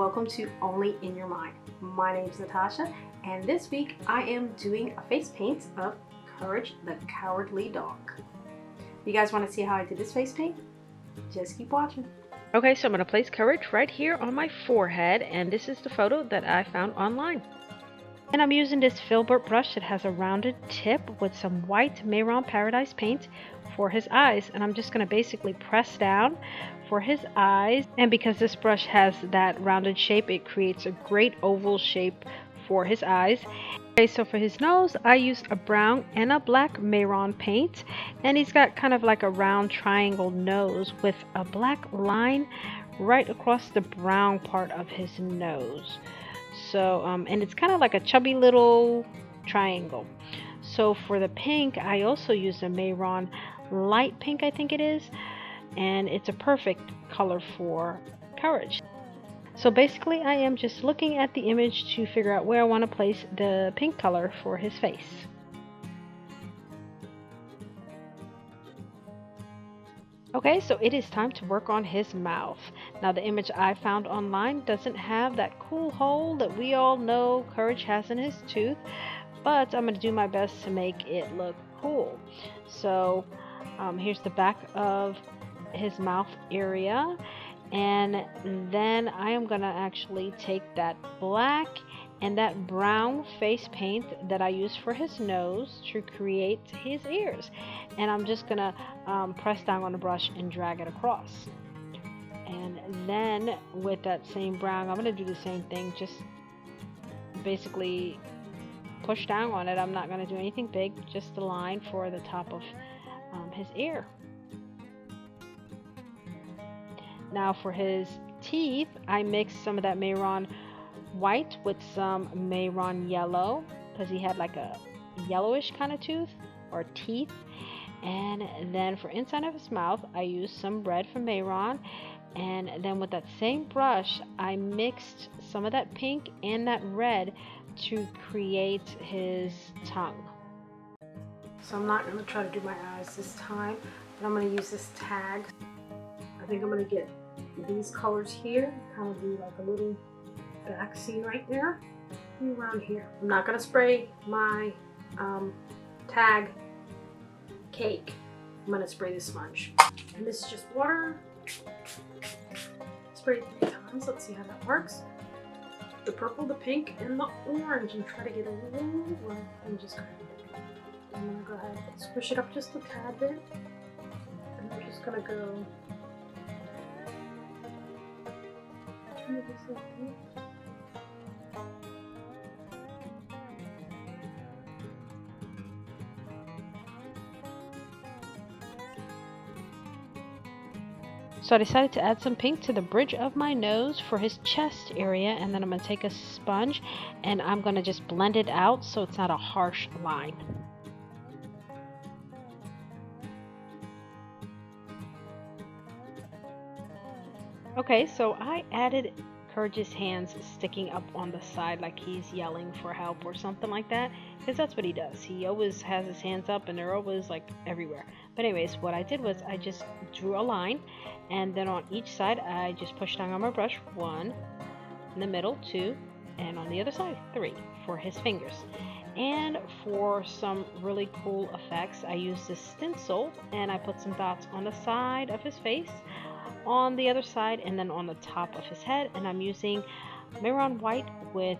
welcome to Only in Your Mind. My name is Natasha, and this week I am doing a face paint of Courage the Cowardly Dog. You guys want to see how I did this face paint? Just keep watching. Okay, so I'm going to place Courage right here on my forehead, and this is the photo that I found online. And I'm using this filbert brush that has a rounded tip with some white Mehron Paradise paint for his eyes, and I'm just going to basically press down for his eyes. And because this brush has that rounded shape, it creates a great oval shape for his eyes. Okay, so for his nose, I used a brown and a black Mehron paint, and he's got kind of like a round triangle nose with a black line right across the brown part of his nose. So, and it's kind of like a chubby little triangle. So for the pink, I also used a Mehron light pink, I think it is, and it's a perfect color for Courage. So basically, I am just looking at the image to figure out where I want to place the pink color for his face. Okay, so it is time to work on his mouth. Now, the image I found online doesn't have that cool hole that we all know Courage has in his tooth, but I'm going to do my best to make it look cool. So here's the back of his mouth area, and then I am going to actually take that black and that brown face paint that I used for his nose to create his ears, and I'm just gonna press down on the brush and drag it across. And then with that same brown, I'm gonna do the same thing, just basically push down on it. I'm not gonna do anything big, just the line for the top of his ear. Now for his teeth, I mixed some of that Mehron white with some Mehron yellow, because he had like a yellowish kind of tooth or teeth. And then for inside of his mouth, I used some red from Mehron, and then with that same brush I mixed some of that pink and that red to create his tongue. So I'm not going to try to do my eyes this time, but I'm going to use this tag. I think I'm going to get these colors here, kind of do like a little back scene right there and around here. I'm not going to spray my tag cake. I'm going to spray the sponge. And this is just water. Spray it 3 times. Let's see how that works. The purple, the pink, and the orange, and try to get a little, well, I'm just kind of, I'm going to go ahead and squish it up just a tad bit. And I'm just going to go So I decided to add some pink to the bridge of my nose for his chest area, and then I'm going to take a sponge and I'm going to just blend it out so it's not a harsh line. Okay, so I added Courage's hands sticking up on the side like he's yelling for help or something like that, because that's what he does. He always has his hands up and they're always like everywhere. But anyways, what I did was I just drew a line, and then on each side I just pushed down on my brush 1, in the middle 2, and on the other side 3 for his fingers. And for some really cool effects, I used this stencil and I put some dots on the side of his face, on the other side, and then on the top of his head. And I'm using Mehron white with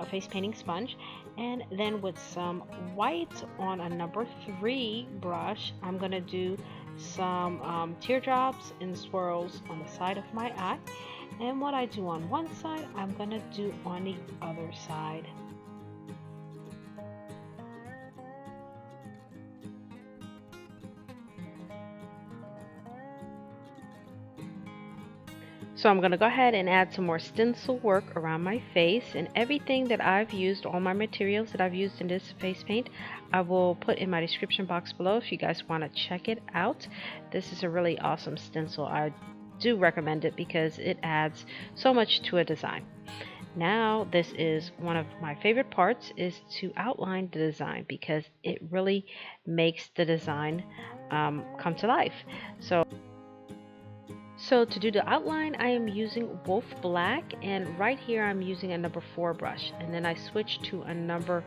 face painting sponge, and then with some white on a number 3 brush, I'm gonna do some teardrops and swirls on the side of my eye. And what I do on one side, I'm gonna do on the other side. So I'm going to go ahead and add some more stencil work around my face, and everything that I've used, all my materials that I've used in this face paint, I will put in my description box below if you guys want to check it out. This is a really awesome stencil. I do recommend it because it adds so much to a design. Now this is one of my favorite parts, is to outline the design, because it really makes the design come to life. So So to do the outline, I am using Wolfe Black, and right here I'm using a number 4 brush, and then I switched to a number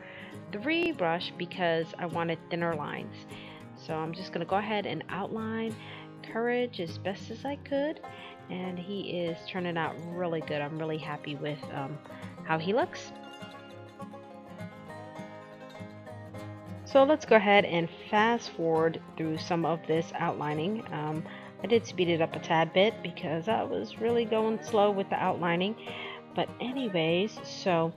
3 brush because I wanted thinner lines. So I'm just going to go ahead and outline Courage as best as I could, and he is turning out really good. I'm really happy with how he looks. So let's go ahead and fast forward through some of this outlining. I did speed it up a tad bit because I was really going slow with the outlining. But anyways, so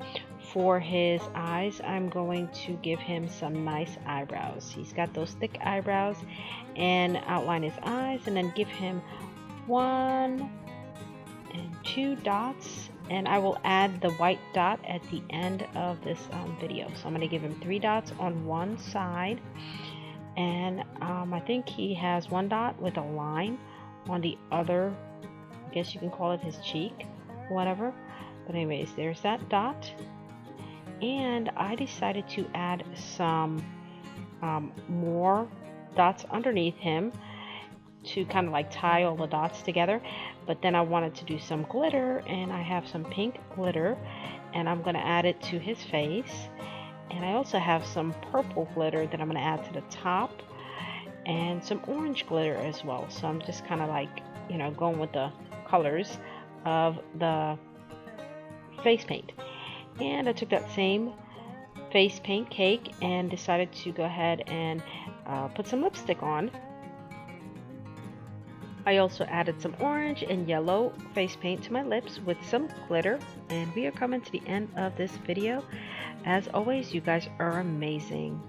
for his eyes, I'm going to give him some nice eyebrows. He's got those thick eyebrows, and outline his eyes and then give him 1 and 2 dots, and I will add the white dot at the end of this video. So I'm going to give him 3 dots on one side, and I think he has 1 dot with a line on the other. I guess you can call it his cheek, whatever. But anyways, there's that dot, and I decided to add some more dots underneath him to kind of like tie all the dots together. But then I wanted to do some glitter, and I have some pink glitter, and I'm going to add it to his face. And I also have some purple glitter that I'm going to add to the top, and some orange glitter as well. So I'm just kind of like, you know, going with the colors of the face paint. And I took that same face paint cake and decided to go ahead and put some lipstick on. I also added some orange and yellow face paint to my lips with some glitter, and we are coming to the end of this video. As always, you guys are amazing.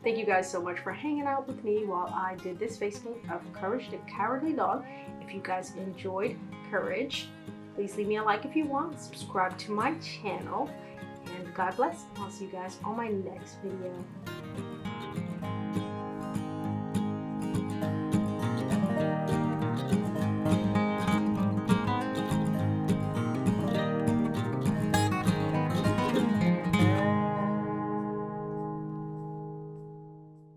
Thank you guys so much for hanging out with me while I did this face paint of Courage the Cowardly Dog. If you guys enjoyed Courage, please leave me a like if you want, subscribe to my channel, and God bless. I'll see you guys on my next video.